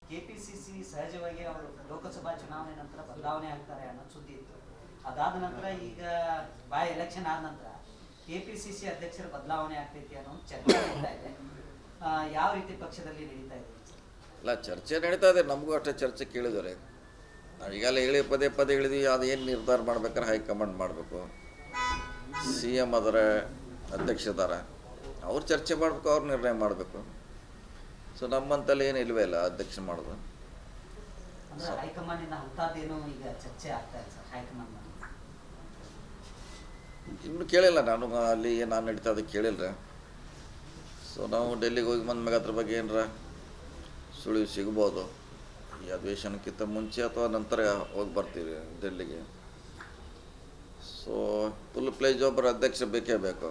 KPCC ಸಹಜವಾಗಿ ಅವರು ಲೋಕಸಭಾ ಚುನಾವಣೆ ನಂತರ ಬದಲಾವಣೆ ಆಗ್ತಾರೆ ಅನ್ನೋ ಸುದ್ದಿ ಇತ್ತು. ಅದಾದ ನಂತರ ಈಗ ಬಾಯ್ ಎಲೆಕ್ಷನ್ ಆದ ನಂತರ ಕೆಪಿಸಿಸಿ ಅಧ್ಯಕ್ಷರ ಬದಲಾವಣೆ ಆಗ್ತೈತಿ ಅನ್ನೋ ಚರ್ಚೆ ನಡೀತಾ ಇದೆ. ಯಾವ ರೀತಿ ಪಕ್ಷದಲ್ಲಿ ನಡೀತಾ ಇದೆ? ಇಲ್ಲ, ಚರ್ಚೆ ನಡೀತಾ ಇದೆ. ನಮಗೂ ಅಷ್ಟೇ ಚರ್ಚೆ ಕೇಳಿದ್ದಾರೆ. ನಾವು ಈಗಾಗಲೇ ಹೇಳಿ ಪದೇ ಪದೇ ಹೇಳಿದ್ವಿ, ಅದೇನು ನಿರ್ಧಾರ ಮಾಡ್ಬೇಕಾದ್ರೆ ಹೈಕಮಾಂಡ್ ಮಾಡಬೇಕು. ಸಿ ಎಮ್ ಅದರ ಅಧ್ಯಕ್ಷದಾರ, ಅವ್ರು ಚರ್ಚೆ ಮಾಡಬೇಕು, ಅವ್ರು ನಿರ್ಣಯ ಮಾಡಬೇಕು. ಸೊ ನಮ್ಮಂತಲ್ಲಿ ಏನು ಇಲ್ವೇ ಇಲ್ಲ ಅಧ್ಯಕ್ಷ ಮಾಡೋದು. ಹೈಕಮಾಂಡ್ ಈಗ ಚರ್ಚೆ ಆಗ್ತಾ ಇದೆ ಸರ್. ಹೈಕಮಾಂಡ್ ಇನ್ನು ಕೇಳಿಲ್ಲ, ಅಲ್ಲಿ ನಾನು ನಡೀತಾ ಅದಕ್ಕೆ ಕೇಳಿಲ್ಲ. ಸೊ ನಾವು ಡೆಲ್ಲಿಗೆ ಹೋಗಿ ಬಂದ್ಮ್ಯಾಗ ಅದ್ರ ಬಗ್ಗೆ ಏನರ ಸುಳಿವು ಸಿಗ್ಬೋದು. ಈ ಅಧಿವೇಶನಕ್ಕಿಂತ ಮುಂಚೆ ಅಥವಾ ನಂತರ ಹೋಗಿ ಬರ್ತೀವಿ ಡೆಲ್ಲಿಗೆ. ಸೊ ಫುಲ್ ಪ್ಲೇಜ್ ಒಬ್ಬರು ಅಧ್ಯಕ್ಷ ಬೇಕೇ ಬೇಕು.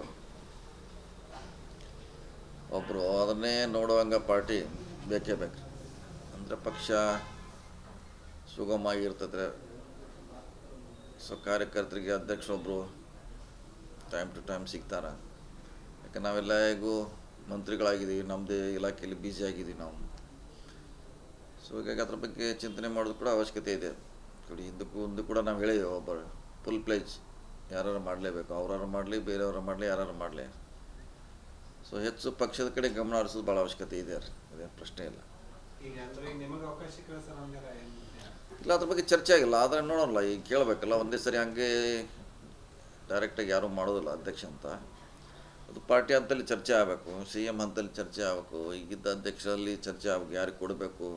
ಒಬ್ಬರು ಅದನ್ನೇ ನೋಡುವಂಗೆ ಪಾರ್ಟಿ ಬೇಕೇ ಬೇಕು. ಅಂದರೆ ಪಕ್ಷ ಸುಗಮವಾಗಿರ್ತದೆ. ಸೊ ಕಾರ್ಯಕರ್ತರಿಗೆ ಅಧ್ಯಕ್ಷರೊಬ್ಬರು ಟೈಮ್ ಟು ಟೈಮ್ ಸಿಗ್ತಾರೆ. ಯಾಕೆ ನಾವೆಲ್ಲ ಹೇಗೂ ಮಂತ್ರಿಗಳಾಗಿದ್ದೀವಿ, ನಮ್ಮದೇ ಇಲಾಖೆಯಲ್ಲಿ ಬ್ಯುಸಿ ಆಗಿದ್ದೀವಿ ನಾವು. ಸೊ ಹೀಗಾಗಿ ಅದ್ರ ಬಗ್ಗೆ ಚಿಂತನೆ ಮಾಡೋದು ಕೂಡ ಅವಶ್ಯಕತೆ ಇದೆ. ಹಿಂದೂ ಕೂಡ ನಾವು ಹೇಳಿದ್ದೇವೆ, ಒಬ್ಬರು ಫುಲ್ ಪ್ಲೇಜ್ ಯಾರು ಮಾಡಲೇಬೇಕು. ಅವ್ರಾರು ಮಾಡಲಿ, ಬೇರೆಯವರು ಮಾಡಲಿ, ಯಾರು ಮಾಡಲಿ. ಸೊ ಹೆಚ್ಚು ಪಕ್ಷದ ಕಡೆ ಗಮನ ಹರಿಸೋದು ಭಾಳ ಅವಶ್ಯಕತೆ ಇದೆ. ಅದೇನು ಪ್ರಶ್ನೆ ಇಲ್ಲ. ಇಲ್ಲ, ಅದ್ರ ಬಗ್ಗೆ ಚರ್ಚೆ ಆಗಿಲ್ಲ. ಆದರೆ ನೋಡೋಲ್ಲ, ಈಗ ಕೇಳಬೇಕಲ್ಲ. ಒಂದೇ ಸರಿ ಹಂಗೆ ಡೈರೆಕ್ಟಾಗಿ ಯಾರೂ ಮಾಡೋದಿಲ್ಲ ಅಧ್ಯಕ್ಷ ಅಂತ. ಅದು ಪಾರ್ಟಿ ಹಂತಲ್ಲಿ ಚರ್ಚೆ ಆಗಬೇಕು, ಸಿ ಎಮ್ ಹಂತಲ್ಲಿ ಚರ್ಚೆ ಆಗಬೇಕು, ಈಗಿದ್ದ ಅಧ್ಯಕ್ಷರಲ್ಲಿ ಚರ್ಚೆ ಆಗಬೇಕು. ಯಾರಿಗೆ ಕೊಡಬೇಕು,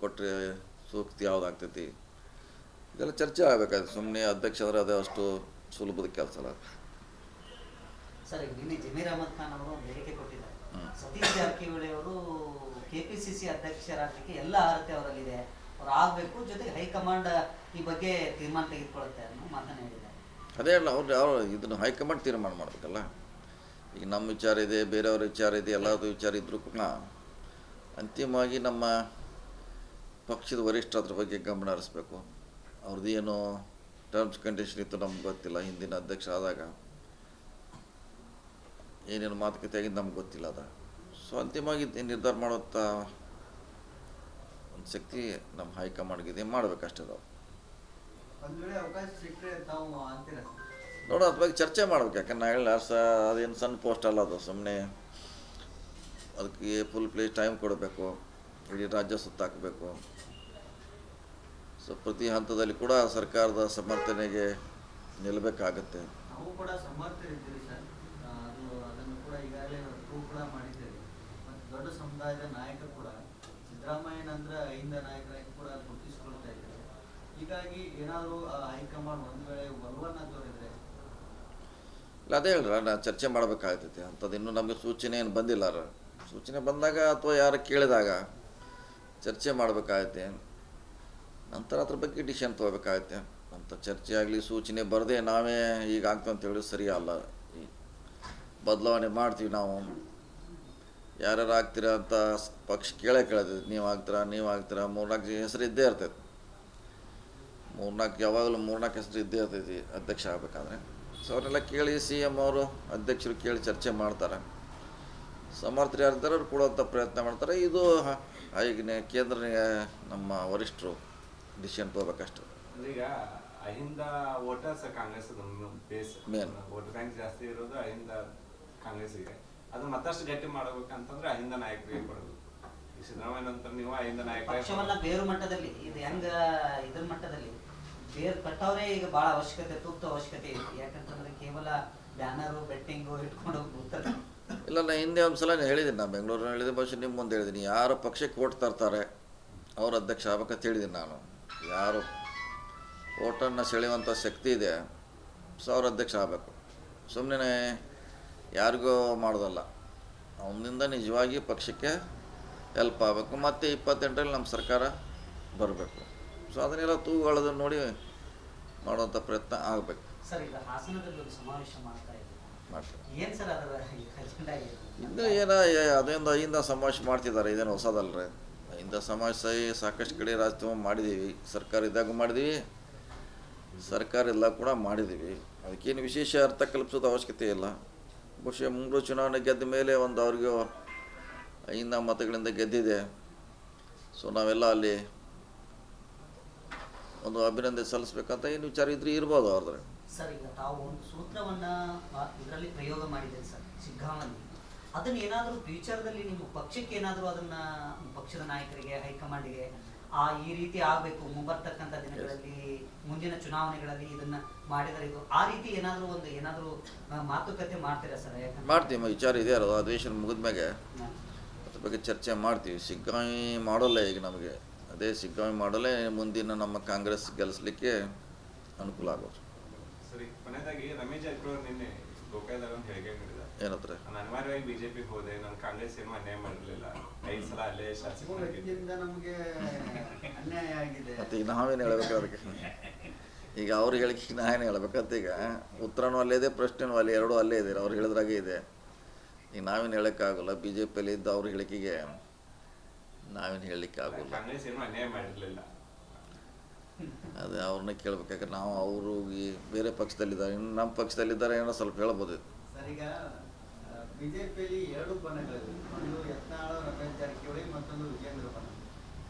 ಕೊಟ್ಟರೆ ಸೂಕ್ತ ಯಾವ್ದು ಆಗ್ತೈತಿ, ಇದೆಲ್ಲ ಚರ್ಚೆ ಆಗಬೇಕಾದ್ರೆ. ಸುಮ್ಮನೆ ಅಧ್ಯಕ್ಷ ಅಂದರೆ ಅದೇ ಅಷ್ಟು ಸುಲಭದ ಕೆಲಸ ಅಲ್ಲ. ಸರ್, ನಿನ್ನೆ ಜಮೀರ್ ಅಹಮದ್ ಖಾನ್ ಅವರು ಒಂದು ಹೇಳಿಕೆ ಕೊಟ್ಟಿದ್ದಾರೆ. ಸತೀಶ್ ಜಾರಕಿಹೊಳಿ ಅವರು ಕೆಪಿಸಿಸಿ ಅಧ್ಯಕ್ಷರಾಗಲಿಕ್ಕೆ ಎಲ್ಲ ಅರ್ಹತೆ ಅವರಲ್ಲಿದೆ, ಅವ್ರು ಆಗಬೇಕು, ಜೊತೆಗೆ ಹೈಕಮಾಂಡ್ ಈ ಬಗ್ಗೆ ತೀರ್ಮಾನ ತೆಗೆದುಕೊಳ್ಳುತ್ತೆ ಅನ್ನೋ ಮಾತನ್ನು ಹೇಳಿದ್ದಾರೆ. ಅದೇ ಅಲ್ಲ, ಅವ್ರು ಇದನ್ನು ಹೈಕಮಾಂಡ್ ತೀರ್ಮಾನ ಮಾಡಬೇಕಲ್ಲ. ಈಗ ನಮ್ಮ ವಿಚಾರ ಇದೆ, ಬೇರೆಯವ್ರ ವಿಚಾರ ಇದೆ, ಎಲ್ಲರದ್ದು ವಿಚಾರ ಇದ್ದರೂ ಕೂಡ ಅಂತಿಮವಾಗಿ ನಮ್ಮ ಪಕ್ಷದ ವರಿಷ್ಠ ಅದ್ರ ಬಗ್ಗೆ ಗಮನ ಹರಿಸ್ಬೇಕು. ಅವ್ರದ್ದು ಏನು ಟರ್ಮ್ಸ್ ಕಂಡೀಷನ್ ಇತ್ತು ನಮ್ಗೆ ಗೊತ್ತಿಲ್ಲ. ಹಿಂದಿನ ಅಧ್ಯಕ್ಷ ಆದಾಗ ಏನೇನು ಮಾತುಕತೆ ಆಗಿದ್ದು ನಮ್ಗೆ ಗೊತ್ತಿಲ್ಲ ಅದ. ಸೊ ಅಂತಿಮವಾಗಿ ನಿರ್ಧಾರ ಮಾಡುವಂಥ ಒಂದು ಶಕ್ತಿ ನಮ್ಮ ಹೈಕಮಾಂಡ್ಗಿದೆ, ಮಾಡಬೇಕಷ್ಟೇ. ನಾವು ನೋಡೋ ಅದ್ರ ಬಗ್ಗೆ ಚರ್ಚೆ ಮಾಡ್ಬೇಕು. ಯಾಕಂದ್ರೆ ನಾ ಹೇಳಿಲ್ಲ, ಅದೇನು ಸಣ್ಣ ಪೋಸ್ಟ್ ಅಲ್ಲ ಅದು. ಸುಮ್ಮನೆ ಅದಕ್ಕೆ ಫುಲ್ ಪ್ಲೇಸ್ ಟೈಮ್ ಕೊಡಬೇಕು, ಇಡೀ ರಾಜ್ಯ ಸುತ್ತಾಕಬೇಕು. ಸೊ ಪ್ರತಿ ಹಂತದಲ್ಲಿ ಕೂಡ ಸರ್ಕಾರದ ಸಮರ್ಥನೆಗೆ ನಿಲ್ಲಬೇಕಾಗತ್ತೆ. ನಾವು ಕೂಡ ಸಮರ್ಥರಿದ್ದೀವಿ ಸರ್, ಅದನ್ನು ಕೂಡ ಈಗಾಗಲೇ ಪ್ರೂವ್ ಕೂಡ ಮಾಡಿದ್ದೇವೆ. ಮತ್ತು ದೊಡ್ಡ ಸಮುದಾಯದ ನಾಯಕರು ಕೂಡ ಸಿದ್ದರಾಮಯ್ಯನಂದ್ರೆ ಅಹಿಂದ ನಾಯಕರಾಗಿ ಕೂಡ ಗುರುತಿಸಿಕೊಳ್ತಾ ಇದ್ದಾರೆ. ಹೀಗಾಗಿ ಏನಾದರೂ ಹೈಕಮಾಂಡ್ ಒಂದು ವೇಳೆ ಒಲವನ್ನು ತೋರಿದರೆ ಇಲ್ಲ, ಅದೇ ಹೇಳ್ರ, ನಾ ಚರ್ಚೆ ಮಾಡಬೇಕಾಗ್ತೈತಿ. ಅಂಥದ್ದು ಇನ್ನೂ ನಮಗೆ ಸೂಚನೆ ಏನು ಬಂದಿಲ್ಲ. ಸೂಚನೆ ಬಂದಾಗ ಅಥವಾ ಯಾರು ಕೇಳಿದಾಗ ಚರ್ಚೆ ಮಾಡಬೇಕಾಗತ್ತೆ. ನಂತರ ಅದ್ರ ಬಗ್ಗೆ ಡಿಸಿಷನ್ ತೊಗೋಬೇಕಾಗತ್ತೆ. ಅಂತ ಚರ್ಚೆ ಆಗಲಿ, ಸೂಚನೆ ಬರದೆ ನಾವೇ ಈಗ ಆಗ್ತಂತ ಹೇಳಿ ಸರಿ ಅಲ್ಲ. ಈ ಬದಲಾವಣೆ ಮಾಡ್ತೀವಿ ನಾವು. ಯಾರ್ಯಾರು ಆಗ್ತೀರಾ ಅಂತ ಪಕ್ಷ ಕೇಳ್ತೈತಿ. ನೀವು ಆಗ್ತೀರಾ 3-4 ಹೆಸರು ಇದ್ದೇ ಇರ್ತೈತಿ. 3-4 ಯಾವಾಗಲೂ 3-4 ಹೆಸರು ಇದ್ದೇ ಇರ್ತೈತಿ ಅಧ್ಯಕ್ಷ ಆಗಬೇಕಾದ್ರೆ. ಸೊ ಅವರೆಲ್ಲ ಕೇಳಿ ಸಿ ಎಮ್ ಅವರು ಅಧ್ಯಕ್ಷರು ಕೇಳಿ ಚರ್ಚೆ ಮಾಡ್ತಾರೆ. ಸಮರ್ಥರು ಯಾರಿದ್ದಾರೆ ಅವ್ರು ಕೊಡುವಂಥ ಪ್ರಯತ್ನ ಮಾಡ್ತಾರೆ. ಇದು ಈಗ ಕೇಂದ್ರ ನಮ್ಮ ವರಿಷ್ಠರು ಡಿಸಿಷನ್ ತೊಗೋಬೇಕಷ್ಟೆ. ಈಗ Ahinda voters Congress base main voter bank ಜಾಸ್ತಿ ಇರೋದು ಅಹಿಂದ ಕಾಂಗ್ರೆಸ್ಸಿಗೆ. ಅದು ಮತ್ತಷ್ಟು ಗಟ್ಟಿ ಮಾಡಬೇಕಂತಂದ್ರೆ ಅಹಿಂದ ನಾಯಕರಿಗೆ ಕೊಡಬೇಕು. ಈ ಸಿದ್ದರಾಮಯ್ಯ ನಂತರ ನೀವು ಅಹಿಂದ ಪಕ್ಷವನ್ನ ಬೇರು ಮಟ್ಟದಲ್ಲಿ ಇದು ಹೆಂಗ ಇದ್ರ ಮಟ್ಟದಲ್ಲಿ ಬೇರು ಕಟ್ಟವ್ರೆ ಈಗ ಬಹಳ ಅವಶ್ಯಕತೆ, ತೂಕ್ತ ಅವಶ್ಯಕತೆ ಇದೆ. ಯಾಕಂತಂದ್ರೆ ಕೇವಲ ಬ್ಯಾನರು ಬೆಟ್ಟಿಂಗು ಇಟ್ಕೊಂಡು ಹೋಗ್ತಾರೆ. ಇಲ್ಲ, ನಾನು ಹಿಂದೆ ಒಂದು ಸಲ ಹೇಳಿದ್ದೀನಿ. ನಾನು ಬೆಂಗಳೂರಿನ ಹೇಳಿದೆ, ಬಹುಶಃ ನಿಮ್ಮ ಮುಂದೆ ಹೇಳಿದ್ದೀನಿ. ಯಾರು ಪಕ್ಷಕ್ಕೆ ಓಟ್ ತರ್ತಾರೆ ಅವ್ರ ಅಧ್ಯಕ್ಷ ಆಗ್ಬೇಕಂತ ಹೇಳಿದ್ದೀನಿ ನಾನು. ಯಾರು ಓಟನ್ನು ಸೆಳೆಯುವಂಥ ಶಕ್ತಿ ಇದೆ, ಸೊ ಅವ್ರ ಅಧ್ಯಕ್ಷ ಆಗಬೇಕು. ಸುಮ್ಮನೆ ಯಾರಿಗೂ ಮಾಡೋದಲ್ಲ. ಅವನಿಂದ ನಿಜವಾಗಿ ಪಕ್ಷಕ್ಕೆ ಹೆಲ್ಪ್ ಆಗಬೇಕು. ಮತ್ತು 28ರಲ್ಲಿ ನಮ್ಮ ಸರ್ಕಾರ ಬರಬೇಕು. ಸೊ ಅದನ್ನೆಲ್ಲ ತೂಗುಗಳದನ್ನು ನೋಡಿ ಮಾಡುವಂಥ ಪ್ರಯತ್ನ ಆಗಬೇಕು. ಸರ್, ಈಗ ಹಾಸನದಲ್ಲಿ ಒಂದು ಸಮಾವೇಶ ಮಾಡ್ತಾ ಇದ್ದೀವಿ, ಏನು ಸರ್ ಅದರ ಅಜೆಂಡಾ? ಇನ್ನು ಅದರಿಂದ ಅಹಿಂದ ಸಮಾವೇಶ ಮಾಡ್ತಿದ್ದಾರೆ. ಇದೇನು ಹೊಸದಲ್ರಿ. ಅಹಿಂದ ಸಮಾವೇಶ ಸಾಕಷ್ಟು ಕಡೆ ರಾಜ್ಯೋತ್ಸವ ಮಾಡಿದ್ದೀವಿ. ಸರ್ಕಾರ ಇದ್ದಾಗ ಮಾಡಿದ್ದೀವಿ, ಸರ್ಕಾರ ಎಲ್ಲ ಕೂಡ ಮಾಡಿದ್ದೀವಿ. ಅದಕ್ಕೇನು ವಿಶೇಷ ಅರ್ಥ ಕಲ್ಪಿಸೋದು ಅವಶ್ಯಕತೆ ಇಲ್ಲ. ಬಹುಶಃ ಮುಂಬರುವ ಚುನಾವಣೆ ಗೆದ್ದ ಮೇಲೆ ಒಂದು ಅವ್ರಿಗೂ ಅಹಿಂದ ಮತಗಳಿಂದ ಗೆದ್ದಿದೆ. ಸೊ ನಾವೆಲ್ಲ ಅಲ್ಲಿ ಒಂದು ಅಭಿನಂದನೆ ಸಲ್ಲಿಸ್ಬೇಕಂತ ಏನು ವಿಚಾರ ಇದ್ರೆ ಇರ್ಬೋದು ಅವ್ರದ್ರೆ. ಸರ್, ಈಗ ತಾವು ಒಂದು ಸೂತ್ರವನ್ನ ಇದರಲ್ಲಿ ಪ್ರಯೋಗ ಮಾಡಿದ್ದೀರಿ ಸರ್ ಶಿಗ್ಗಾಂವಲ್ಲಿ. ಅದನ್ನ ಏನಾದರೂ ಫ್ಯೂಚರ್ದಲ್ಲಿ ನಿಮ್ಮ ಪಕ್ಷಕ್ಕೆ ಏನಾದರೂ ಅದನ್ನ ಪಕ್ಷದ ನಾಯಕರಿಗೆ ಹೈಕಮಾಂಡ್ಗೆ ಈ ರೀತಿ ಆಗಬೇಕು ಮುಂಬರ್ತಕ್ಕಂಥ ದಿನಗಳಲ್ಲಿ ಮುಂದಿನ ಚುನಾವಣೆಗಳಲ್ಲಿ ಇದನ್ನ ಮಾಡಿದರೆ ಇದು ಆ ರೀತಿ ಏನಾದರೂ ಮಾತುಕತೆ ಮಾಡ್ತೀರಾ ಸರ್? ಮಾಡ್ತೀವಿ, ವಿಚಾರ ಇದೆ ಅದು ಅಧಿವೇಶನ ಮುಗಿದ್ಮ್ಯಾಗೆ ಅದ್ರ ಬಗ್ಗೆ ಚರ್ಚೆ ಮಾಡ್ತೀವಿ. ಶಿಗ್ಗಾಂವಿ ಮಾಡೋಲ್ಲ ಈಗ ನಮಗೆ, ಅದೇ ಶಿಗ್ಗಾಂವಿ ಮಾಡಲೇ ಮುಂದಿನ ನಮ್ಮ ಕಾಂಗ್ರೆಸ್ ಗೆಲ್ಲಿಸ್ಲಿಕ್ಕೆ ಅನುಕೂಲ ಆಗೋದು. ಸರಿ, ಕೊನೆಯದಾಗಿ ರಮೇಶ್ ಜಾರಕಿಹೊಳಿ ನಿನ್ನೆ ಗೋಕಾಕದಾಗ ಒಂದು ಹೇಳಿಕೆ ನೀಡಿದ. ಏನಂದ್ರೆ ನಾನು ಅನಿವಾರ್ಯವಾಗಿ ಬಿಜೆಪಿ ಹೋದೆ, ನಾನು ಕಾಂಗ್ರೆಸ್ ಏನು ಅನ್ಯಾಯ ಮಾಡಿರಲಿಲ್ಲ, 5 ಸಲ ಅಲ್ಲೇ ಶಾಸಕರಾಗಿದ್ದೆ. ನಮಗೆ ಅನ್ಯಾಯ ಆಗಿದೆ. ಮತ್ತು ಈಗ ನಾವೇನು ಹೇಳ್ಬೇಕು ಅದಕ್ಕೆ? ಈಗ ಅವ್ರು ಹೇಳಿಕೆ ನಾವೇನು ಹೇಳ್ಬೇಕಂತ? ಈಗ ಉತ್ತರನೂ ಅಲ್ಲೇ ಇದೆ, ಪ್ರಶ್ನೆನೂ ಅಲ್ಲಿ, ಎರಡೂ ಅಲ್ಲೇ ಇದೆ, ಅವ್ರು ಹೇಳಿದ್ರಾಗೆ ಇದೆ. ಈಗ ನಾವೇನು ಹೇಳೋಕ್ಕಾಗಲ್ಲ. ಬಿ ಜೆ ಪಿಯಲ್ಲಿ ಇದ್ದ ಅವ್ರ ಹೇಳಿಕೆಗೆ ನಾವೇನು ಹೇಳಲಿಕ್ಕೆ ಆಗೋಲ್ಲ. ಕಾಂಗ್ರೆಸ್ ಏನು ಅನ್ಯಾಯ ಮಾಡಿರಲಿಲ್ಲ, ಅದೇ ಅವ್ರನ್ನ ಕೇಳ್ಬೇಕಾದ್ರೆ ನಾವು ಅವರು ಈ ಬೇರೆ ಪಕ್ಷದಲ್ಲಿದ್ದಾರೆ, ಇನ್ನು ನಮ್ಮ ಪಕ್ಷದಲ್ಲಿದ್ದಾರೆ, ಏನೋ ಸ್ವಲ್ಪ ಹೇಳ್ಬೋದು. ಸರ್, ಈಗ ಬಿಜೆಪಿಯಲ್ಲಿ 2 ಬಣಗಳಿವೆ. ಒಂದು ಯತ್ನಾಳ ರಮೇಶ್ ಜಾರಕಿಹೊಳಿ, ಮತ್ತೊಂದು ವಿಜೇಂದ್ರ ಬಣ.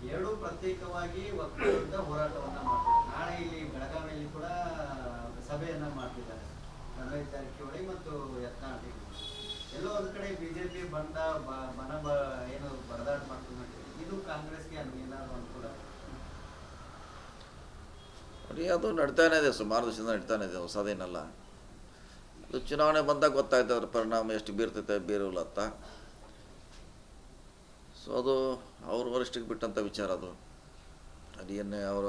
2 ಪ್ರತ್ಯೇಕವಾಗಿ ಒಕ್ಕೂಟದ ಹೋರಾಟವನ್ನ ಮಾಡ್ತಿದ್ದಾರೆ. ನಾಳೆ ಇಲ್ಲಿ ಬೆಳಗಾವಿಯಲ್ಲಿ ಕೂಡ ಸಭೆಯನ್ನ ಮಾಡ್ತಿದ್ದಾರೆ ರಮೇಶ್ ಜಾರಕಿಹೊಳಿ ಮತ್ತು ಯತ್ನಾಳ್. ಎಲ್ಲೋ ಒಂದು ಕಡೆ ಬಿಜೆಪಿ ಏನು ಬಡದಾಟ ಮಾಡ್ಕೊಂಡು ಇದು ಕಾಂಗ್ರೆಸ್ಗೆ ಏನಾದ್ರು ಅನುಕೂಲ? ಅದು ನಡ್ತಾನೆ ಇದೆ, ಸುಮಾರು ದಿವಸದಿಂದ ನಡ್ತಾನೆ ಇದೆ, ಹೊಸದೇನಲ್ಲ. ಅದು ಚುನಾವಣೆ ಬಂದಾಗ ಗೊತ್ತಾಯ್ತು ಅದ್ರ ಪರಿಣಾಮ ಎಷ್ಟು ಬೀರ್ತೈತೆ ಬೀರೋಲ್ಲ ಅಂತ. ಸೊ ಅದು ಅವ್ರ ವರಿಷ್ಠಕ್ಕೆ ಬಿಟ್ಟಂಥ ವಿಚಾರ. ಅದೇನು ಅವರ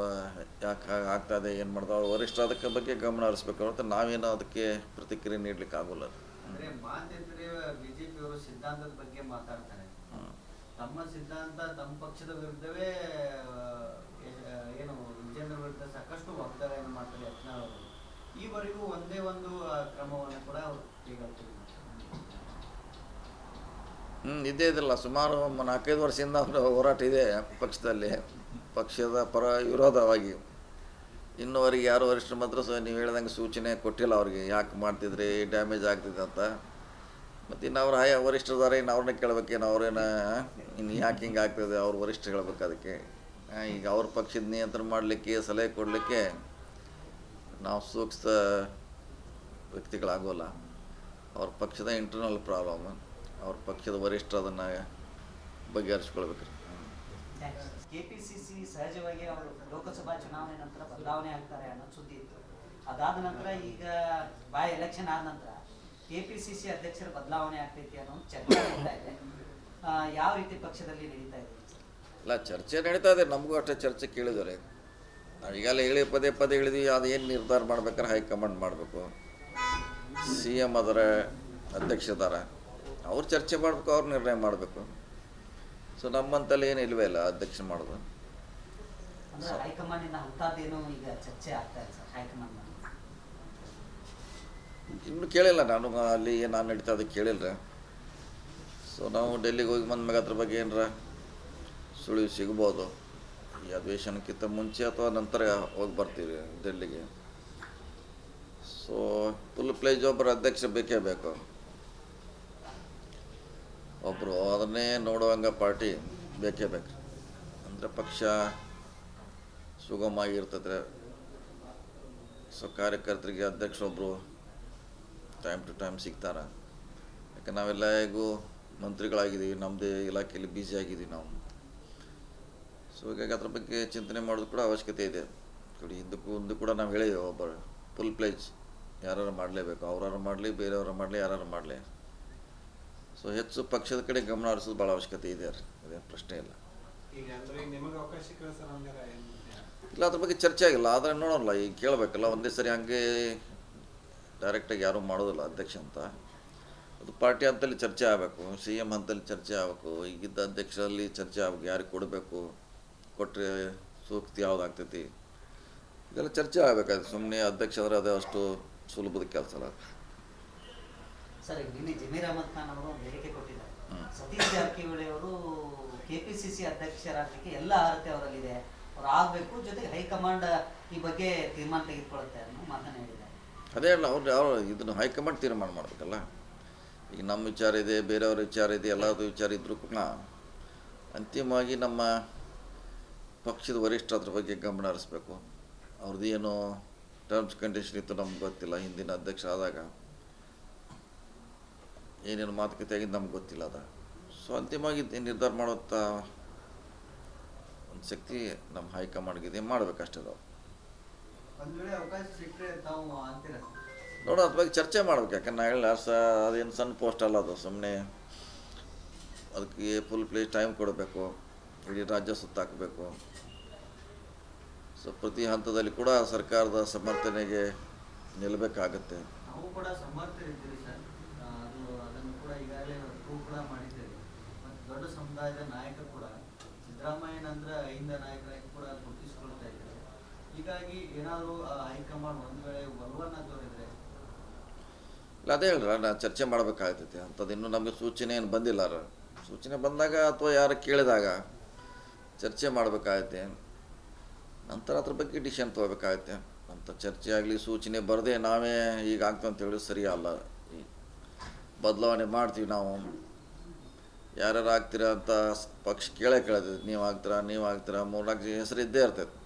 ಯಾಕೆ ಆಗ್ತಾಯಿದೆ, ಏನು ಮಾಡ್ತಾರೆ ಅವ್ರ ವರಿಷ್ಠ ಅದಕ್ಕೆ ಬಗ್ಗೆ ಗಮನ ಹರಿಸ್ಬೇಕು ಅಂತ ನಾವೇನೋ ಅದಕ್ಕೆ ಪ್ರತಿಕ್ರಿಯೆ ನೀಡಲಿಕ್ಕೆ ಆಗೋಲ್ಲ. ಅಂದ್ರೆ ಮಾತಿದ್ರೆ ಬಿಜೆಪಿ ಅವರು ಸಿದ್ಧಾಂತದ ಬಗ್ಗೆ ಮಾತಾಡ್ತಾರೆ. ತಮ್ಮ ಸಿದ್ಧಾಂತ ತಮ್ಮ ಪಕ್ಷದ ವಿರುದ್ಧವೇ ಏನು ವಿಜೇಂದ್ರ ವಿರುದ್ಧ ಸಾಕಷ್ಟು ವಾಗ್ದಾಳಿಯನ್ನು ಮಾಡ್ತಾರೆ ಯತ್ನಾಳ್ ಅವರು. ಈವರೆಗೂ ಒಂದೇ ಒಂದು ಕ್ರಮವನ್ನು ಕೂಡ ಅವರು ಕೈಗೊಳ್ತಾರೆ. ಇದೇ ಇದಲ್ಲ, ಸುಮಾರು 4-5 ವರ್ಷದಿಂದ ಅವರ ಹೋರಾಟ ಇದೆ ಪಕ್ಷದಲ್ಲಿ, ಪಕ್ಷದ ಪರ ವಿರೋಧವಾಗಿ. ಇನ್ನೂವರೆಗೆ ಯಾರು ವರಿಷ್ಠರು ಮಾತ್ರ ನೀವು ಹೇಳ್ದಂಗೆ ಸೂಚನೆ ಕೊಟ್ಟಿಲ್ಲ ಅವ್ರಿಗೆ, ಯಾಕೆ ಮಾಡ್ತಿದ್ರಿ, ಡ್ಯಾಮೇಜ್ ಆಗ್ತಿದೆ ಅಂತ. ಮತ್ತು ಇನ್ನು ಅವ್ರು ವರಿಷ್ಠರಿದ್ದಾರೆ, ಇನ್ನು ಅವ್ರನ್ನ ಕೇಳಬೇಕೇನು, ಅವ್ರೇನು ಇನ್ನು ಯಾಕೆ ಹಿಂಗೆ ಆಗ್ತದೆ ಅವ್ರ ವರಿಷ್ಠ ಹೇಳ್ಬೇಕು ಅದಕ್ಕೆ. ಈಗ ಅವ್ರ ಪಕ್ಷದ ನಿಯಂತ್ರಣ ಮಾಡಲಿಕ್ಕೆ, ಸಲಹೆ ಕೊಡಲಿಕ್ಕೆ ನಾವು ಸೂಕ್ತ ವ್ಯಕ್ತಿಗಳಾಗೋಲ್ಲ. ಅವ್ರ ಪಕ್ಷದ ಇಂಟರ್ನಲ್ ಪ್ರಾಬ್ಲಮ್, ಅವ್ರ ಪಕ್ಷದ ವರಿಷ್ಠರು ಅದನ್ನು ಬಗೆಹರಿಸ್ಕೊಳ್ಬೇಕು. ಕೆಪಿಸಿಸಿ ಸಹಜವಾಗಿ ಅವರು ಲೋಕಸಭಾ ಚುನಾವಣೆ ನಂತರ ಬದಲಾವಣೆ ಆಗ್ತಾರೆ ಅನ್ನೋ ಸುದ್ದಿ ಇತ್ತು. ಅದಾದ ನಂತರ ಈಗ ಎಲೆಕ್ಷನ್ ಆದ ನಂತರ ಕೆಪಿಸಿಸಿ ಅಧ್ಯಕ್ಷರ ಬದಲಾವಣೆ ಆಗ್ತೈತಿ ಅನ್ನೋ ಚರ್ಚೆ ನಡೀತಾ ಇದೆ. ಯಾವ ರೀತಿ ಪಕ್ಷದಲ್ಲಿ ನಡೀತಾ ಇದೆ? ಇಲ್ಲ, ಚರ್ಚೆ ನಡೀತಾ ಇದೆ, ನಮಗೂ ಅಷ್ಟೇ ಚರ್ಚೆ ಕೇಳಿದ್ದಾರೆ. ನಾವು ಈಗಾಗಲೇ ಪದೇ ಪದೇ ಹೇಳಿದ್ವಿ, ಅದು ಏನು ನಿರ್ಧಾರ ಮಾಡ್ಬೇಕಾದ್ರೆ ಹೈಕಮಾಂಡ್ ಮಾಡಬೇಕು. CM ಅದರ ಅಧ್ಯಕ್ಷ ಇದ್ದಾರೆ, ಅವ್ರು ಚರ್ಚೆ ಮಾಡಬೇಕು, ಅವ್ರು ನಿರ್ಣಯ ಮಾಡಬೇಕು. ಸೊ ನಮ್ಮಂತಲ್ಲಿ ಏನು ಇಲ್ವೇ ಇಲ್ಲ ಅಧ್ಯಕ್ಷ ಮಾಡೋದು. ಹೈಕಮಾಂಡ್ ಅಂತದೇನು ಈಗ ಚರ್ಚೆ ಆಗ್ತಾ ಇದೆ ಸರ್ ಹೈಕಮಾಂಡ್? ಇನ್ನೂ ಕೇಳಿಲ್ಲ, ಅಲ್ಲಿ ನಾನು ನಡೀತಾ ಅದಕ್ಕೆ ಕೇಳಿಲ್ಲ. ಸೊ ನಾವು ಡೆಲ್ಲಿಗೆ ಹೋಗಿ ಬಂದ್ಮ್ಯಾಗ ಅದ್ರ ಬಗ್ಗೆ ಏನಾರ ಸುಳಿವು ಸಿಗ್ಬೋದು. ಈ ಅಧಿವೇಶನಕ್ಕಿಂತ ಮುಂಚೆ ಅಥವಾ ನಂತರ ಹೋಗಿ ಬರ್ತೀವಿ ಡೆಲ್ಲಿಗೆ. ಸೊ ಫುಲ್ ಪ್ಲೇಜ್ ಒಬ್ಬರು ಅಧ್ಯಕ್ಷ ಬೇಕೇ ಬೇಕು. ಒಬ್ಬರು ಅದನ್ನೇ ನೋಡುವಂಗೆ ಪಾರ್ಟಿ ಬೇಕೇ ಬೇಕು. ಅಂದರೆ ಪಕ್ಷ ಸುಗಮವಾಗಿರ್ತದೆ. ಸೊ ಕಾರ್ಯಕರ್ತರಿಗೆ ಅಧ್ಯಕ್ಷ ಒಬ್ಬರು ಟೈಮ್ ಟು ಟೈಮ್ ಸಿಗ್ತಾರೆ. ಯಾಕೆ ನಾವೆಲ್ಲ ಹೇಗೂ ಮಂತ್ರಿಗಳಾಗಿದ್ದೀವಿ, ನಮ್ಮದೇ ಇಲಾಖೆಯಲ್ಲಿ ಬ್ಯುಸಿ ಆಗಿದ್ದೀವಿ ನಾವು. ಸೊ ಹೀಗಾಗಿ ಅದ್ರ ಬಗ್ಗೆ ಚಿಂತನೆ ಮಾಡೋದು ಕೂಡ ಅವಶ್ಯಕತೆ ಇದೆ. ಹಿಂದೂ ಕೂಡ ನಾವು ಹೇಳಿದ್ದೇವೆ, ಒಬ್ಬರು ಫುಲ್ ಪ್ಲೇಜ್ ಯಾರು ಮಾಡಲೇಬೇಕು, ಅವ್ರಾರು ಮಾಡಲಿ, ಬೇರೆಯವರು ಮಾಡಲಿ, ಯಾರು ಮಾಡಲಿ. ಸೊ ಹೆಚ್ಚು ಪಕ್ಷದ ಕಡೆ ಗಮನ ಹರಿಸೋದು ಭಾಳ ಅವಶ್ಯಕತೆ ಇದೆ, ಅದೇನು ಪ್ರಶ್ನೆ ಇಲ್ಲ. ಇಲ್ಲ, ಅದ್ರ ಬಗ್ಗೆ ಚರ್ಚೆ ಆಗಿಲ್ಲ, ಆದರೆ ನೋಡೋಲ್ಲ, ಈಗ ಕೇಳಬೇಕಲ್ಲ ಒಂದೇ ಸರಿ ಹಂಗೆ ಡೈರೆಕ್ಟಾಗಿ ಯಾರೂ ಮಾಡೋದಿಲ್ಲ ಅಧ್ಯಕ್ಷ ಅಂತ. ಅದು ಪಾರ್ಟಿ ಹಂತಲ್ಲಿ ಚರ್ಚೆ ಆಗಬೇಕು, CM ಹಂತಲ್ಲಿ ಚರ್ಚೆ ಆಗಬೇಕು, ಈಗಿದ್ದ ಅಧ್ಯಕ್ಷರಲ್ಲಿ ಚರ್ಚೆ ಆಗಬೇಕು, ಯಾರಿಗೆ ಕೊಡಬೇಕು, ಕೊಟ್ಟರೆ ಸೂಕ್ತಿ ಯಾವುದಾಗ್ತೈತಿ, ಇದೆಲ್ಲ ಚರ್ಚೆ ಆಗಬೇಕಾದ್ರೆ ಸುಮ್ಮನೆ ಅಧ್ಯಕ್ಷ ಆದರೆ ಅದೇ ಅಷ್ಟು ಸುಲಭದ ಕೆಲಸ ಅಲ್ಲ. ಸರ್, ನಿನ್ನೆ ಜಮೀರ್ ಅಹಮದ್ ಖಾನ್ ಅವರು ಹೇಳಿಕೆ ಕೊಟ್ಟಿದ್ದಾರೆ. ಸತೀಶ್ ಜಾರಕಿಹೊಳಿ ಅವರು KPCC ಅಧ್ಯಕ್ಷರಾಗಲಿಕ್ಕೆ ಎಲ್ಲ ಅರ್ಹತೆ ಅವರಲ್ಲಿದೆ, ಅವ್ರು ಆಗಬೇಕು, ಜೊತೆಗೆ ಹೈಕಮಾಂಡ್ ಈ ಬಗ್ಗೆ ತೀರ್ಮಾನ ತೆಗೆದುಕೊಳ್ಳುತ್ತೆ ಅನ್ನೋ ಮಾತನ್ನು ಹೇಳಿದ್ದಾರೆ. ಅದೇ ಅಲ್ಲ, ಅವ್ರು ಯಾವ ಇದನ್ನು ಹೈಕಮಾಂಡ್ ತೀರ್ಮಾನ ಮಾಡಬೇಕಲ್ಲ. ಈಗ ನಮ್ಮ ವಿಚಾರ ಇದೆ, ಬೇರೆಯವ್ರ ವಿಚಾರ ಇದೆ, ಎಲ್ಲರದ್ದು ವಿಚಾರ ಇದ್ದರೂ ಕೂಡ ಅಂತಿಮವಾಗಿ ನಮ್ಮ ಪಕ್ಷದ ವರಿಷ್ಠರು ಅದ್ರ ಬಗ್ಗೆ ಗಮನ ಹರಿಸ್ಬೇಕು. ಅವ್ರದ್ದೇನು ಟರ್ಮ್ಸ್ ಕಂಡೀಷನ್ ಇತ್ತು ನಮ್ಗೆ ಗೊತ್ತಿಲ್ಲ. ಹಿಂದಿನ ಅಧ್ಯಕ್ಷ ಆದಾಗ ಏನೇನು ಮಾತುಕತೆ ಆಗಿದ್ದು ನಮ್ಗೆ ಗೊತ್ತಿಲ್ಲ ಅದು. ಸೊ ಅಂತಿಮವಾಗಿ ನಿರ್ಧಾರ ಮಾಡುವಂಥ ಒಂದು ಶಕ್ತಿ ನಮ್ಮ ಹೈಕಮಾಂಡ್ಗಿದೆ, ಮಾಡಬೇಕಷ್ಟೇ ನಾವು. ಒಂದ್ ವೇಳೆ ಅವಕಾಶ ಸಿಕ್ಕರೆ ತಾವು ಅಂತೀರ ನೋಡೋ ಅದ್ರ ಬಗ್ಗೆ ಚರ್ಚೆ ಮಾಡ್ಬೇಕು. ಯಾಕಂದ್ರೆ ನಾ ಹೇಳ ಅದೇನು ಸಣ್ಣ ಪೋಸ್ಟ್ ಅಲ್ಲ ಅದು. ಸುಮ್ಮನೆ ಅದಕ್ಕೆ ಫುಲ್ ಪ್ಲೇಸ್ ಟೈಮ್ ಕೊಡಬೇಕು, ಇಡೀ ರಾಜ್ಯ ಸುತ್ತಾಕಬೇಕು. ಸೊ ಪ್ರತಿ ಹಂತದಲ್ಲಿ ಕೂಡ ಸರ್ಕಾರದ ಸಮರ್ಥನೆಗೆ ನಿಲ್ಲಬೇಕಾಗತ್ತೆ. ನಾವು ಕೂಡ ಸಮರ್ಥರಿದ್ದೀವಿ ಸರ್. ಅದನ್ನು ಕೂಡ ಈಗಾಗಲೇ ಪ್ರೂವ್ ಕೂಡ ಮಾಡಿದ್ದೇವೆ. ಮತ್ತು ದೊಡ್ಡ ಸಮುದಾಯದ ನಾಯಕ ಕೂಡ ಸಿದ್ದರಾಮಯ್ಯನಂದ್ರೆ ಅಹಿಂದ ನಾಯಕರಾಗಿ ಕೂಡ ಗುರುತಿಸ್ಕೊಳ್ತಾ ಇದ್ದಾರೆ. ಹೀಗಾಗಿ ಏನಾದರೂ ಹೈಕಮಾಂಡ್ ಒಂದು ವೇಳೆ ಒಲವನ್ನು ತೋರಿದರೆ ಇಲ್ಲ, ಅದೇ ಹೇಳ್ರ, ನಾ ಚರ್ಚೆ ಮಾಡಬೇಕಾಗ್ತೈತೆ. ಅಂಥದ್ದು ಇನ್ನೂ ನಮಗೆ ಸೂಚನೆ ಏನು ಬಂದಿಲ್ಲ. ಸೂಚನೆ ಬಂದಾಗ ಅಥವಾ ಯಾರು ಕೇಳಿದಾಗ ಚರ್ಚೆ ಮಾಡಬೇಕಾಗತ್ತೆ. ನಂತರ ಅದ್ರ ಬಗ್ಗೆ ಡಿಸಿಷನ್ ತೊಗೋಬೇಕಾಗತ್ತೆ. ಅಂಥ ಚರ್ಚೆ ಆಗಲಿ ಸೂಚನೆ ಬರದೆ ನಾವೇ ಈಗ ಆಗ್ತದೆ ಅಂತ ಹೇಳಿ ಸರಿ ಅಲ್ಲ. ಈ ಬದಲಾವಣೆ ಮಾಡ್ತೀವಿ ನಾವು. ಯಾರ್ಯಾರು ಆಗ್ತೀರಾ ಅಂತ ಪಕ್ಷ ಕೇಳ್ತೈತೆ. ನೀವು ಆಗ್ತೀರಾ 3-4 ಹೆಸರು ಇದ್ದೇ ಇರ್ತೈತೆ.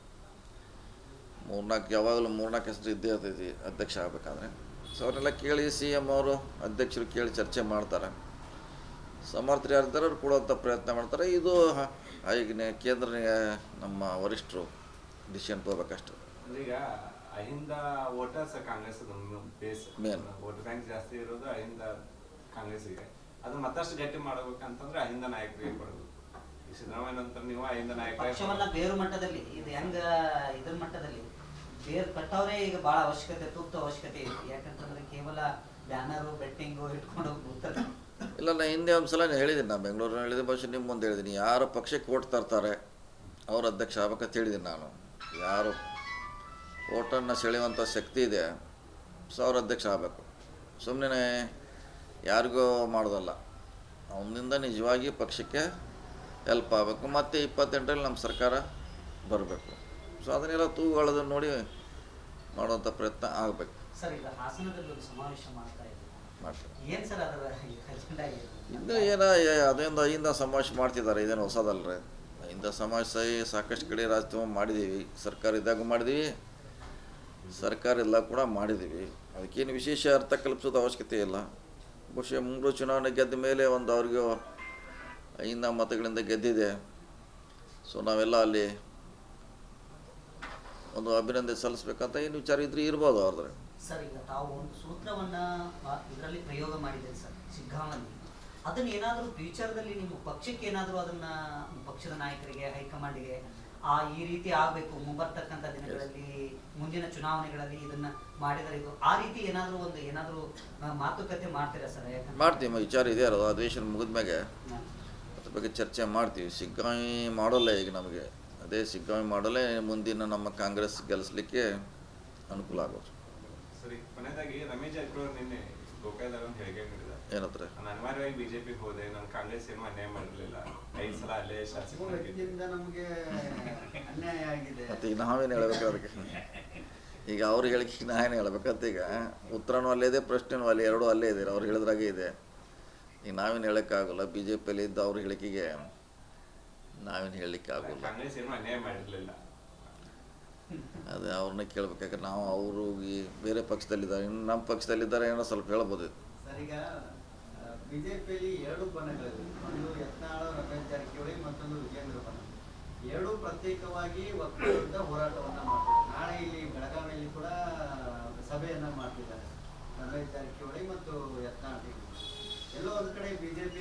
3-4 ಯಾವಾಗಲೂ 3-4 ಹೆಸರು ಇದ್ದೇ ಇರ್ತೈತಿ ಅಧ್ಯಕ್ಷ ಆಗಬೇಕಾದ್ರೆ. ಸೊ ಅವರೆಲ್ಲ ಕೇಳಿ CM ಅವರು ಅಧ್ಯಕ್ಷರು ಕೇಳಿ ಚರ್ಚೆ ಮಾಡ್ತಾರೆ. ಸಮರ್ಥರು ಯಾರಿದ್ದಾರೆ ಅವ್ರು ಕೊಡುವಂಥ ಪ್ರಯತ್ನ ಮಾಡ್ತಾರೆ. ಇದು ಈಗ ಕೇಂದ್ರ ನಮ್ಮ ವರಿಷ್ಠರು ಡಿಸಿಷನ್ ತೊಗೋಬೇಕಷ್ಟು. ಈಗ Ahinda voters Congress base main vote bank ಜಾಸ್ತಿ ಇರೋದು ಅಹಿಂದ ಕಾಂಗ್ರೆಸ್ಗೆ. ಅದು ಮತ್ತಷ್ಟು ಗಟ್ಟಿ ಮಾಡಬೇಕಂತಂದ್ರೆ ಅಹಿಂದ ನಾಯಕರಿಗೆ ಕೊಡಬೇಕು. ಈ ಸಿದ್ದರಾಮಯ್ಯ ನಂತರ ನೀವು ಅಹಿಂದ ಪಕ್ಷವನ್ನ ನಾಯಕ ಬೇರು ಮಟ್ಟದಲ್ಲಿ ಇದು ಹೆಂಗ ಇದ್ರ ಮಟ್ಟದಲ್ಲಿ ಬೇರು ಕಟ್ಟವ್ರೆ ಈಗ ಬಹಳ ಅವಶ್ಯಕತೆ, ತುರ್ತು ಅವಶ್ಯಕತೆ ಇದೆ. ಯಾಕಂತಂದ್ರೆ ಕೇವಲ ಬ್ಯಾನರು ಬೆಟ್ಟಿಂಗು ಇಟ್ಕೊಂಡು ಹೋಗ್ತಾರೆ. ಇಲ್ಲ, ನಾ ಹಿಂದೆ ಒಂದು ಸಲ ಹೇಳಿದ್ದೀನಿ. ನಾ ಬೆಂಗಳೂರಿನ ಹೇಳಿದೆ, ಬಹುಶಃ ನಿಮ್ಮ ಮುಂದೆ ಹೇಳಿದ್ದೀನಿ. ಯಾರು ಪಕ್ಷಕ್ಕೆ ಓಟ್ ತರ್ತಾರೆ ಅವ್ರ ಅಧ್ಯಕ್ಷ ಆಗ್ಬೇಕಂತ ಹೇಳಿದ್ದೀನಿ ನಾನು. ಯಾರು ಓಟನ್ನು ಸೆಳೆಯುವಂಥ ಶಕ್ತಿ ಇದೆ ಸೊ ಅವ್ರ ಅಧ್ಯಕ್ಷ ಆಗಬೇಕು. ಸುಮ್ಮನೆ ಯಾರಿಗೋ ಮಾಡೋದಲ್ಲ. ಅವನಿಂದ ನಿಜವಾಗಿ ಪಕ್ಷಕ್ಕೆ ಹೆಲ್ಪ್ ಆಗಬೇಕು. ಮತ್ತು 28ರಲ್ಲಿ ನಮ್ಮ ಸರ್ಕಾರ ಬರಬೇಕು. ಸೊ ಅದನ್ನೆಲ್ಲ ತೂಗುಗಳದನ್ನು ನೋಡಿ ಮಾಡುವಂಥ ಪ್ರಯತ್ನ ಆಗಬೇಕು. ಸರ್, ಈಗ ಹಾಸನದಲ್ಲಿ ಒಂದು ಸಮಾವೇಶ ಮಾಡ್ತಾ ಇದ್ದೀವಿ. ಮಾಡ್ತಾರೆ. ಏನ್ ಸರ್ ಅದರ ಅಜೆಂಡಾ ಇದೆ? ಇನ್ನು ಅದೇನು ಅಹಿಂದ ಸಮಾವೇಶ ಮಾಡ್ತಿದ್ದಾರೆ. ಇದೇನು ಹೊಸದಲ್ರಿ. ಅಹಿಂದ ಸಮಾವೇಶ ಸಾಕಷ್ಟು ಕಡೆ ರಾಜ್ಯ ಮಾಡಿದ್ದೀವಿ. ಸರ್ಕಾರ ಇದ್ದಾಗ ಮಾಡಿದ್ದೀವಿ, ಸರ್ಕಾರ ಎಲ್ಲ ಕೂಡ ಮಾಡಿದ್ದೀವಿ. ಅದಕ್ಕೇನು ವಿಶೇಷ ಅರ್ಥ ಕಲ್ಪಿಸೋದು ಅವಶ್ಯಕತೆ ಇಲ್ಲ. ಬಹುಶಃ 3 ಚುನಾವಣೆ ಗೆದ್ದ ಮೇಲೆ ಒಂದು ಅವ್ರಿಗೆ ಅಹಿಂದ ಮತಗಳಿಂದ ಗೆದ್ದಿದೆ. ಸೊ ನಾವೆಲ್ಲ ಅಲ್ಲಿ ಒಂದು ಅಭಿನಂದನೆ ಸಲ್ಲಿಸ್ಬೇಕಂತ ಏನು ವಿಚಾರ ಇದ್ರೆ ಇರ್ಬೋದು ಅವ್ರದ್ರೆ. ಸರ್, ಈಗ ತಾವು ಒಂದು ಸೂತ್ರವನ್ನ ಇದರಲ್ಲಿ ಪ್ರಯೋಗ ಮಾಡಿದ್ದೀರಿ ಸರ್, ಶಿಗ್ಗಾಂವಲ್ಲಿ. ಅದನ್ನ ಏನಾದರೂ ಫ್ಯೂಚರ್ದಲ್ಲಿ ನಿಮ್ಮ ಪಕ್ಷಕ್ಕೆ ಏನಾದರೂ ಅದನ್ನ ಪಕ್ಷದ ನಾಯಕರಿಗೆ, ಹೈಕಮಾಂಡ್ಗೆ ಈ ರೀತಿ ಆಗಬೇಕು ಮುಂಬರ್ತಕ್ಕಂಥ ದಿನಗಳಲ್ಲಿ, ಮುಂದಿನ ಚುನಾವಣೆಗಳಲ್ಲಿ ಇದನ್ನ ಮಾಡಿದರೆ ಇದು ಆ ರೀತಿ ಏನಾದರೂ ಮಾತುಕತೆ ಮಾಡ್ತೀರಾ ಸರ್? ಯಾಕಂದ್ರೆ ಮಾಡ್ತೀವಿ, ವಿಚಾರ ಇದೆ. ಅದು ಅಧಿವೇಶನ ಮುಗಿದ್ಮ್ಯಾಗೆ ಅದ್ರ ಬಗ್ಗೆ ಚರ್ಚೆ ಮಾಡ್ತೀವಿ. ಶಿಗ್ಗಾಂವಿ ಮಾಡೋಲ್ಲ ಈಗ ನಮಗೆ. ಅದೇ ಶಿಗ್ಗಾಂವಿ ಮಾಡಲೇ ಮುಂದಿನ ನಮ್ಮ ಕಾಂಗ್ರೆಸ್ ಗೆಲ್ಲಿಸ್ಲಿಕ್ಕೆ ಅನುಕೂಲ ಆಗೋದು. ಸರಿ, ಕೊನೆಯದಾಗಿ ರಮೇಶ್ ಜಾರಕಿಹೊಳಿ ನಿನ್ನೆ ಗೋಕಾಕದಾಗ ಒಂದು ಹೇಳಿಕೆ ನೀಡಿದ್ದಾರೆ. ಏನಂದ್ರೆ ನಾನು ಅನಿವಾರ್ಯವಾಗಿ ಬಿಜೆಪಿಗೆ ಹೋದೆ, ನಾನು ಕಾಂಗ್ರೆಸ್ ಏನು ಅನ್ಯಾಯ ಮಾಡಿರಲಿಲ್ಲ, 5 ಸಲ ಅಲ್ಲೇ ಶಾಸಕ ವ್ಯಕ್ತಿಯಿಂದ ನಮಗೆ ಅನ್ಯಾಯ ಆಗಿದೆ. ಮತ್ತು ಈಗ ನಾವೇನು ಹೇಳ್ಬೇಕು ಅದಕ್ಕೆ? ಈಗ ಅವ್ರು ಹೇಳಿಕೆ ನಾವೇನು ಹೇಳ್ಬೇಕಂತ? ಈಗ ಉತ್ತರನೂ ಅಲ್ಲೇ ಇದೆ, ಪ್ರಶ್ನೆನೂ ಅಲ್ಲಿ, ಎರಡೂ ಅಲ್ಲೇ ಇದೆ. ಅವ್ರು ಹೇಳಿದ್ರಾಗೆ ಇದೆ. ಈಗ ನಾವೇನು ಹೇಳೋಕ್ಕಾಗಲ್ಲ. BJPಯಲ್ಲಿ ಇದ್ದ ಅವ್ರ ಹೇಳಿಕೆಗೆ ನಾವೇನು ಹೇಳಲಿಕ್ಕೆ ಆಗೋಲ್ಲ. ಕಾಂಗ್ರೆಸ್ ಏನು ಅನ್ಯಾಯ ಮಾಡಿರಲಿಲ್ಲ. ಅದೇ ಅವ್ರನ್ನ ಕೇಳ್ಬೇಕಾದ್ರೆ ನಾವು ಅವರು ಈ ಬೇರೆ ಪಕ್ಷದಲ್ಲಿದ್ದಾರೆ, ಇನ್ನು ನಮ್ಮ ಪಕ್ಷದಲ್ಲಿದ್ದಾರೆ, ಏನೋ ಸ್ವಲ್ಪ ಹೇಳ್ಬೋದು. ಸರ್, ಈಗ ಬಿಜೆಪಿಯಲ್ಲಿ 2 ಬಣಗಳಿವೆ. ಒಂದು ಯತ್ನಾಳ ರಮೇಶ್ ಜಾರಕಿಹೊಳಿ, ಮತ್ತೊಂದು ವಿಜೇಂದ್ರ ಬಣ. 2 ಪ್ರತ್ಯೇಕವಾಗಿ ಒಕ್ಕೂಟದ ಹೋರಾಟವನ್ನ ಮಾಡ್ತಿದ್ದಾರೆ. ನಾಳೆ ಇಲ್ಲಿ ಬೆಳಗಾವಿಯಲ್ಲಿ ಕೂಡ ಸಭೆಯನ್ನ ಮಾಡ್ತಿದ್ದಾರೆ ರಮೇಶ್ ಜಾರಕಿಹೊಳಿ ಮತ್ತು ಯತ್ನಾಳ್. ಎಲ್ಲೋ ಒಂದು ಕಡೆ ಬಿಜೆಪಿ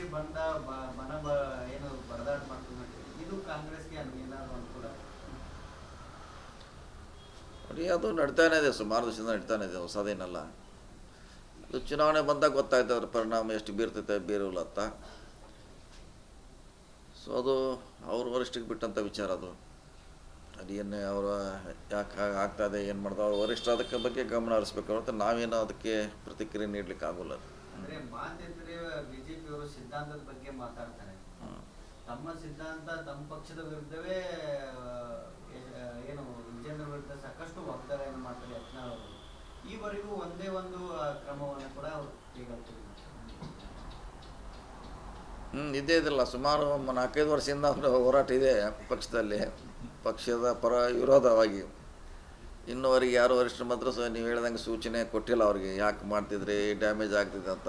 ಏನು ಬಡದಾಟ ಮಾಡ್ಕೊಂಡು ಇದು ಕಾಂಗ್ರೆಸ್ಗೆ ಏನಾದ್ರು ಅನುಕೂಲ? ನೋಡಿ, ಅದು ನಡ್ತಾನೆ ಇದೆ, ಸುಮಾರು ದಿವಸದಿಂದ ನಡ್ತಾನೆ ಇದೆ, ಹೊಸದೇನಲ್ಲ. ಅದು ಚುನಾವಣೆ ಬಂದಾಗ ಗೊತ್ತಾಯ್ತು ಅದ್ರ ಪರಿಣಾಮ ಎಷ್ಟು ಬೀರ್ತೈತೆ, ಬೀರೋಲ್ಲ ಅಂತ. ಸೊ ಅದು ಅವ್ರ ವರಿಷ್ಠಕ್ಕೆ ಬಿಟ್ಟಂಥ ವಿಚಾರ. ಅದು ಅದೇನು ಅವರ ಯಾಕೆ ಆಗ್ತಾಯಿದೆ, ಏನು ಮಾಡ್ತಾರೆ ಅವ್ರ ವರಿಷ್ಠ ಅದಕ್ಕೆ ಬಗ್ಗೆ ಗಮನ ಹರಿಸ್ಬೇಕು ಅಂತ ನಾವೇನೋ ಅದಕ್ಕೆ ಪ್ರತಿಕ್ರಿಯೆ ನೀಡಲಿಕ್ಕೆ ಆಗೋಲ್ಲ. ಅಂದ್ರೆ ಮಾತಿದ್ರೆ ಬಿಜೆಪಿಯವರು ಸಿದ್ಧಾಂತದ ಬಗ್ಗೆ ಮಾತಾಡ್ತಾರೆ. ತಮ್ಮ ಸಿದ್ಧಾಂತ ತಮ್ಮ ಪಕ್ಷದ ವಿರುದ್ಧವೇ ಏನು ವಿಜೇಂದ್ರ ವಿರುದ್ಧ ಸಾಕಷ್ಟು ವಾಗ್ದಾಳಿಯನ್ನು ಮಾಡ್ತಾರೆ ಯತ್ನಾಳ್ ಅವರು. ಈವರೆಗೂ ಒಂದೇ ಒಂದು ಕ್ರಮವನ್ನು ಕೂಡ ಅವರು ಕೈಗೊಳ್ತಾರೆ. ಇದ್ದೇ ಇದಿಲ್ಲ. ಸುಮಾರು 4-5 ವರ್ಷದಿಂದ ಹೋರಾಟ ಇದೆ ಪಕ್ಷದಲ್ಲಿ. ಪಕ್ಷದ ಪರ ವಿರೋಧವಾಗಿ ಇನ್ನೂವರೆಗೆ ಯಾರು ವರಿಷ್ಠರು ಮಾತ್ರ ನೀವು ಹೇಳ್ದಂಗೆ ಸೂಚನೆ ಕೊಟ್ಟಿಲ್ಲ ಅವ್ರಿಗೆ, ಯಾಕೆ ಮಾಡ್ತಿದ್ರಿ, ಡ್ಯಾಮೇಜ್ ಆಗ್ತಿದೆ ಅಂತ.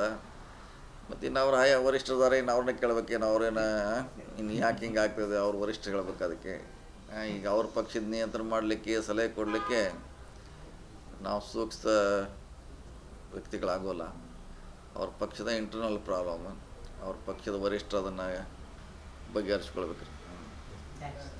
ಮತ್ತು ಇನ್ನು ಅವ್ರು ವರಿಷ್ಠರಿದ್ದಾರೆ, ಇನ್ನು ಅವ್ರನ್ನೇ ಕೇಳ್ಬೇಕೇನು, ಅವ್ರೇನ ಇನ್ನು ಯಾಕೆ ಹಿಂಗೆ ಆಗ್ತದೆ, ಅವ್ರು ವರಿಷ್ಠರು ಹೇಳ್ಬೇಕು ಅದಕ್ಕೆ. ಈಗ ಅವ್ರ ಪಕ್ಷದ ನಿಯಂತ್ರಣ ಮಾಡಲಿಕ್ಕೆ, ಸಲಹೆ ಕೊಡಲಿಕ್ಕೆ ನಾವು ಸೂಕ್ತ ವ್ಯಕ್ತಿಗಳಾಗೋಲ್ಲ. ಅವ್ರ ಪಕ್ಷದ ಇಂಟರ್ನಲ್ ಪ್ರಾಬ್ಲಮ್, ಅವ್ರ ಪಕ್ಷದ ವರಿಷ್ಠರು ಅದನ್ನು ಬಗೆಹರಿಸ್ಕೊಳ್ಬೇಕು. ಥ್ಯಾಂಕ್ಸ್.